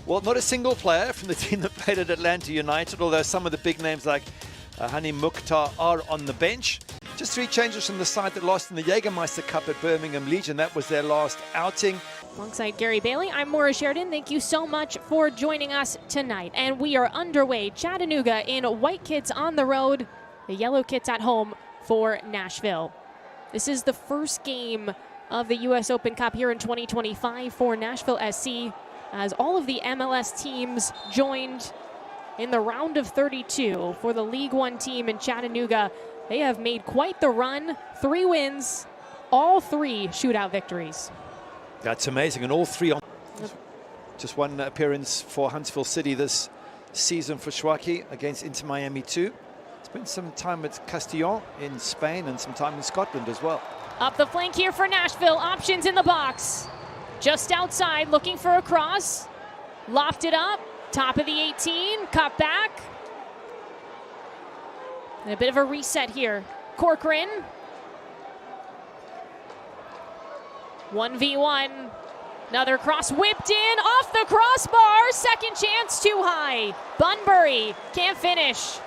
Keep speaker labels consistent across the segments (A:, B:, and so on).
A: Well, not a single player from the team that played at Atlanta United, although some of the big names like Hani Mukhtar are on the bench. Just 3 changes from the side that lost in the Jägermeister Cup at Birmingham Legion. That was their last outing.
B: Alongside Gary Bailey, I'm Maura Sheridan. Thank you so much for joining us tonight. And we are underway. Chattanooga in white kits on the road, the yellow kits at home for Nashville. This is the first game of the U.S. Open Cup here in 2025 for Nashville SC, as all of the MLS teams joined in the round of 32 for the League One team in Chattanooga. They have made quite the run. 3 wins, all 3 shootout victories.
A: That's amazing, and all 3 on. Just 1 appearance for Huntsville City this season for Schwaki against Inter Miami 2. Spent some time at Castellón in Spain and some time in Scotland as well.
B: Up the flank here for Nashville. Options in the box. Just outside, looking for a cross. Lofted up, top of the 18, cut back. And a bit of a reset here. Corcoran. 1v1. Another cross whipped in, off the crossbar. Second chance, too high. Bunbury can't finish.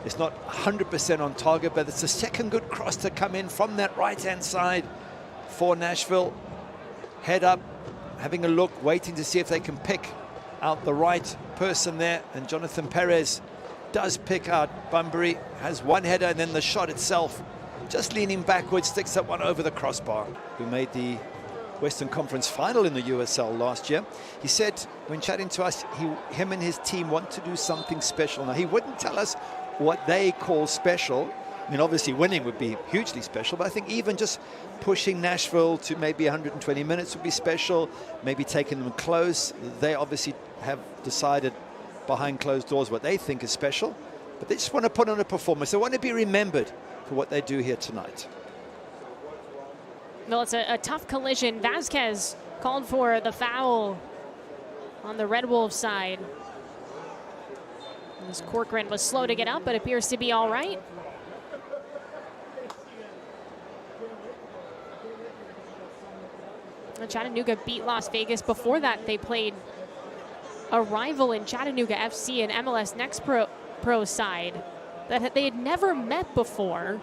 A: It's not 100% on target, but it's the second good cross to come in from that right-hand side for Nashville. Head up, having a look, waiting to see if they can pick out the right person there. And Jonathan Perez does pick out Bunbury, has 1 header, and then the shot itself, just leaning backwards, sticks that one over the crossbar. Who made the Western Conference final in the USL last year. He said, when chatting to us, him and his team want to do something special. Now, he wouldn't tell us what they call special. I mean, obviously winning would be hugely special, but I think even just pushing Nashville to maybe 120 minutes would be special, maybe taking them close. They obviously have decided behind closed doors what they think is special, but they just want to put on a performance. They want to be remembered for what they do here tonight.
B: Well, it's a tough collision. Vasquez called for the foul on the Red Wolves side. This Corcoran was slow to get up, but appears to be all right. Chattanooga beat Las Vegas. Before that, they played a rival in Chattanooga FC and MLS Next Pro side that they had never met before,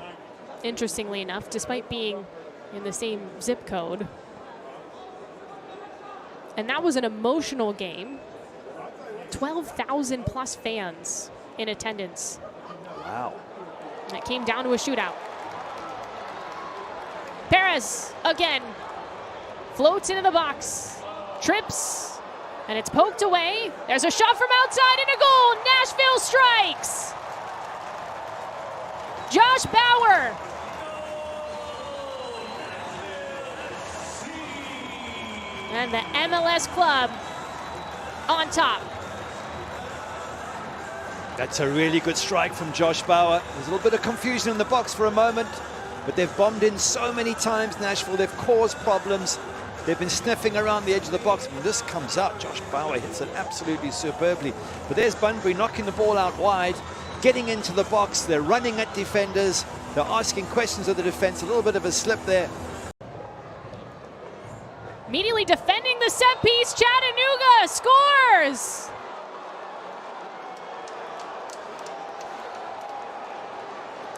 B: interestingly enough, despite being in the same zip code. And that was an emotional game. 12,000 plus fans in attendance.
A: Wow.
B: And it came down to a shootout. Perez again floats into the box, trips, and it's poked away. There's a shot from outside and a goal. Nashville strikes. Josh Bauer. And the MLS club on top.
A: That's a really good strike from Josh Bauer. There's a little bit of confusion in the box for a moment, but they've bombed in so many times, Nashville. They've caused problems. They've been sniffing around the edge of the box. When this comes out, Josh Bauer hits it absolutely superbly. But there's Bunbury knocking the ball out wide, getting into the box. They're running at defenders. They're asking questions of the defense. A little bit of a slip there.
B: Immediately defending the set piece, Chattanooga scores!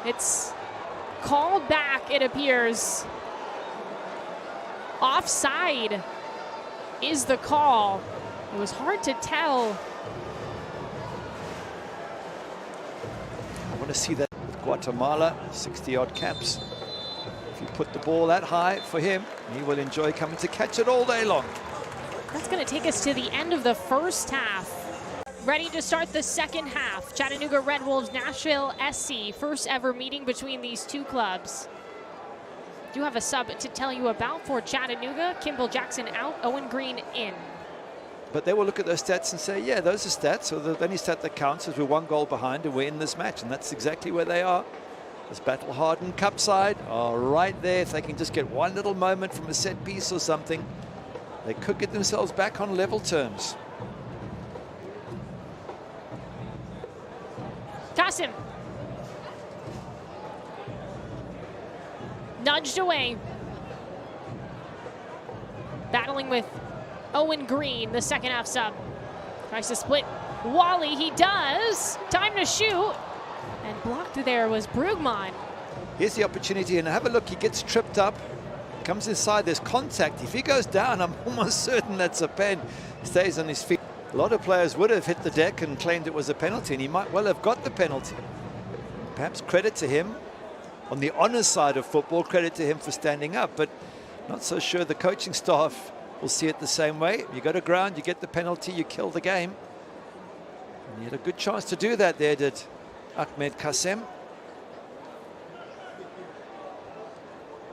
B: It's called back, it appears. Offside is the call. It was hard to tell.
A: I want to see that with Guatemala, 60-odd caps. If you put the ball that high for him, he will enjoy coming to catch it all day long.
B: That's going to take us to the end of the first half. Ready to start the second half. Chattanooga Red Wolves, Nashville SC. First ever meeting between these two clubs. Do have a sub to tell you about for Chattanooga. Kimball Jackson out, Owen Green in.
A: But they will look at those stats and say, yeah, those are stats. So the only stat that counts is we're 1 goal behind and we're in this match. And that's exactly where they are. This battle-hardened cup side are right there. If they can just get one little moment from a set piece or something, they could get themselves back on level terms.
B: Kasim. Nudged away. Battling with Owen Green, the second half sub. Tries to split Wally, he does. Time to shoot. And blocked there was Brugman.
A: Here's the opportunity, and have a look, he gets tripped up, comes inside, there's contact. If he goes down, I'm almost certain that's a pen. Stays on his feet. A lot of players would have hit the deck and claimed it was a penalty, and he might well have got the penalty. Perhaps credit to him. On the honors side of football, credit to him for standing up, but not so sure the coaching staff will see it the same way. You go to ground, you get the penalty, you kill the game. And he had a good chance to do that there, did Ahmed Kassem.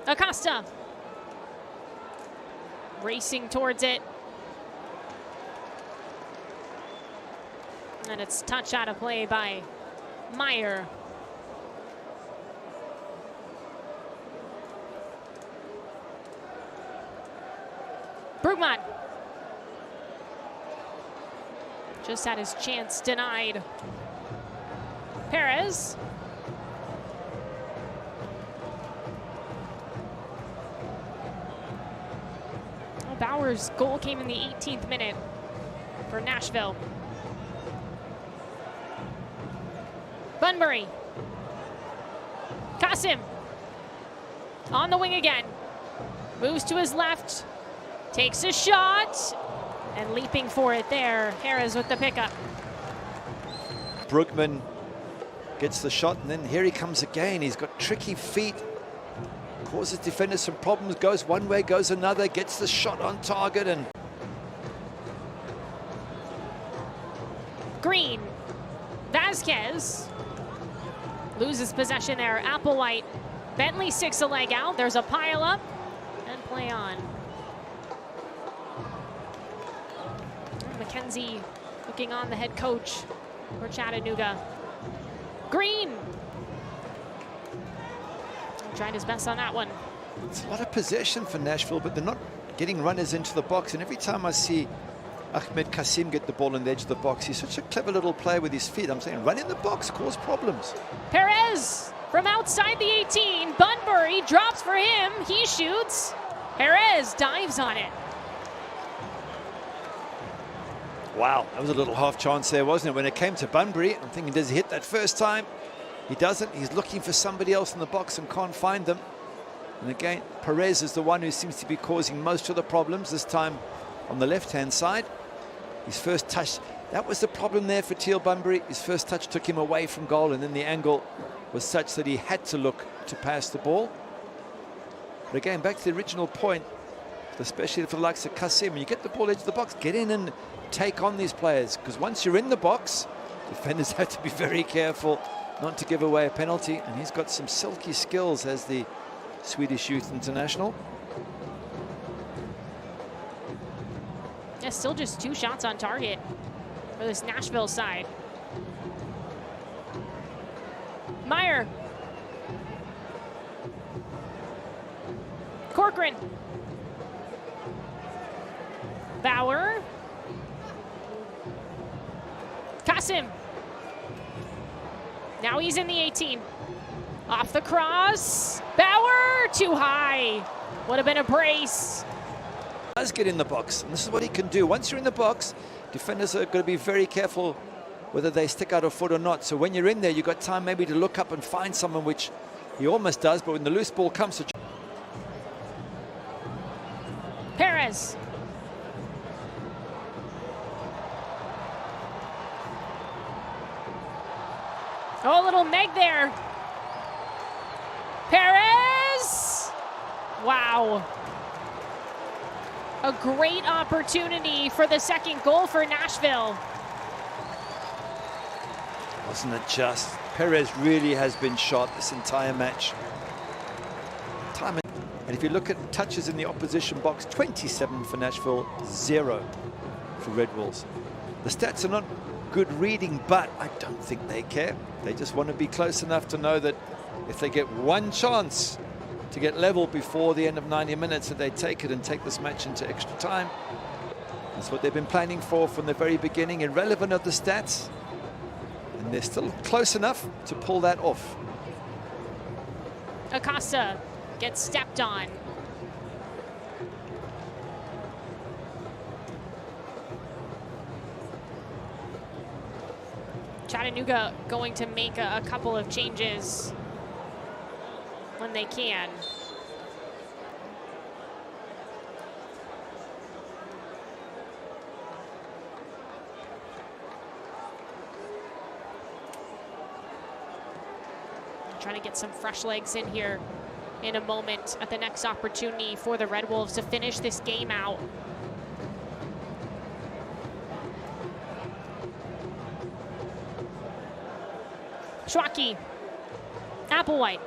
B: Acosta. Racing towards it. And it's touch out of play by Meyer. Brugman. Just had his chance denied. Perez. Bauer's goal came in the 18th minute for Nashville. Bunbury. Kasim. On the wing again. Moves to his left. Takes a shot. And leaping for it there, Harris with the pickup.
A: Brugman gets the shot, and then here he comes again. He's got tricky feet. Causes defenders some problems, goes one way, goes another, gets the shot on target, and
B: Green. Vasquez loses possession there. Applewhite. Bentley sticks a leg out. There's a pile up and play on. McKenzie looking on the head coach for Chattanooga. Green. Tried his best on that one.
A: It's a lot of possession for Nashville, but they're not getting runners into the box. And every time I see Ahmed Kasim get the ball on the edge of the box, he's such a clever little player with his feet. I'm saying run in the box, cause problems.
B: Perez from outside the 18. Bunbury drops for him. He shoots. Perez dives on it.
A: Wow, that was a little half chance there, wasn't it? When it came to Bunbury, I'm thinking, does he hit that first time? He doesn't. He's looking for somebody else in the box and can't find them. And again, Perez is the one who seems to be causing most of the problems, this time on the left-hand side. His first touch, that was the problem there for Teal Bunbury. His first touch took him away from goal, and then the angle was such that he had to look to pass the ball. But again, back to the original point, especially for the likes of Kasim, when you get the ball edge of the box, get in and take on these players, because once you're in the box, defenders have to be very careful not to give away a penalty, and he's got some silky skills as the Swedish youth international.
B: Yeah, still just 2 shots on target for this Nashville side. Meyer. Corcoran. Bauer. Kasim. Now he's in the 18. Off the cross. Bauer, too high. Would have been a brace.
A: Does get in the box, and this is what he can do. Once you're in the box, defenders are going to be very careful whether they stick out a foot or not. So when you're in there, you've got time maybe to look up and find someone, which he almost does, but when the loose ball comes to
B: Perez. Oh, a little Meg there. Perez! Wow. A great opportunity for the second goal for Nashville.
A: Wasn't it just? Perez really has been shot this entire match. And if you look at touches in the opposition box, 27 for Nashville, 0 for Red Wolves. The stats are not good reading, but I don't think they care. They just want to be close enough to know that if they get one chance to get level before the end of 90 minutes, that they take it and take this match into extra time. That's what they've been planning for from the very beginning, irrelevant of the stats. And they're still close enough to pull that off.
B: Acosta gets stepped on. Chattanooga going to make a couple of changes when they can. Trying to get some fresh legs in here in a moment at the next opportunity for the Red Wolves to finish this game out. Schwacke, Applewhite.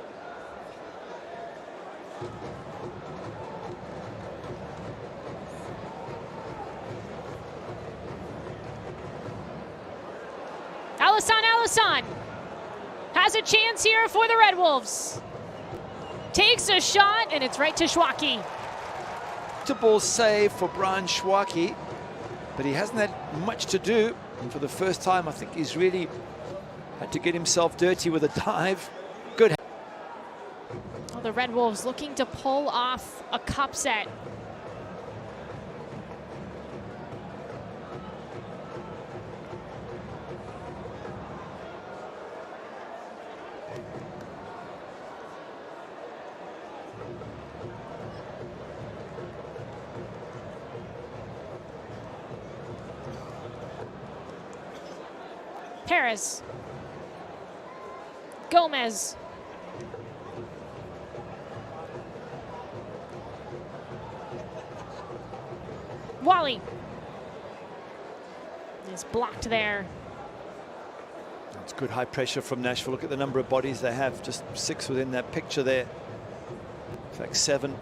B: Allison has a chance here for the Red Wolves. Takes a shot, and it's right to Schwacke.
A: Ball save for Brian Schwacke, but he hasn't had much to do. And for the first time, I think he's really had to get himself dirty with a dive. Good.
B: Well, the Red Wolves looking to pull off a cup set. Perez, Gomez, Wally is blocked there.
A: It's good high pressure from Nashville. Look at the number of bodies they have, just 6 within that picture there. In fact, 7.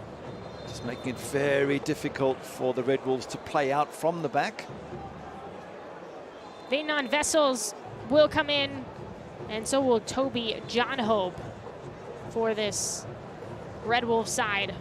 A: Just making it very difficult for the Red Wolves to play out from the back.
B: Veynon Vessels will come in, and so will Toby John Hope for this Red Wolf side.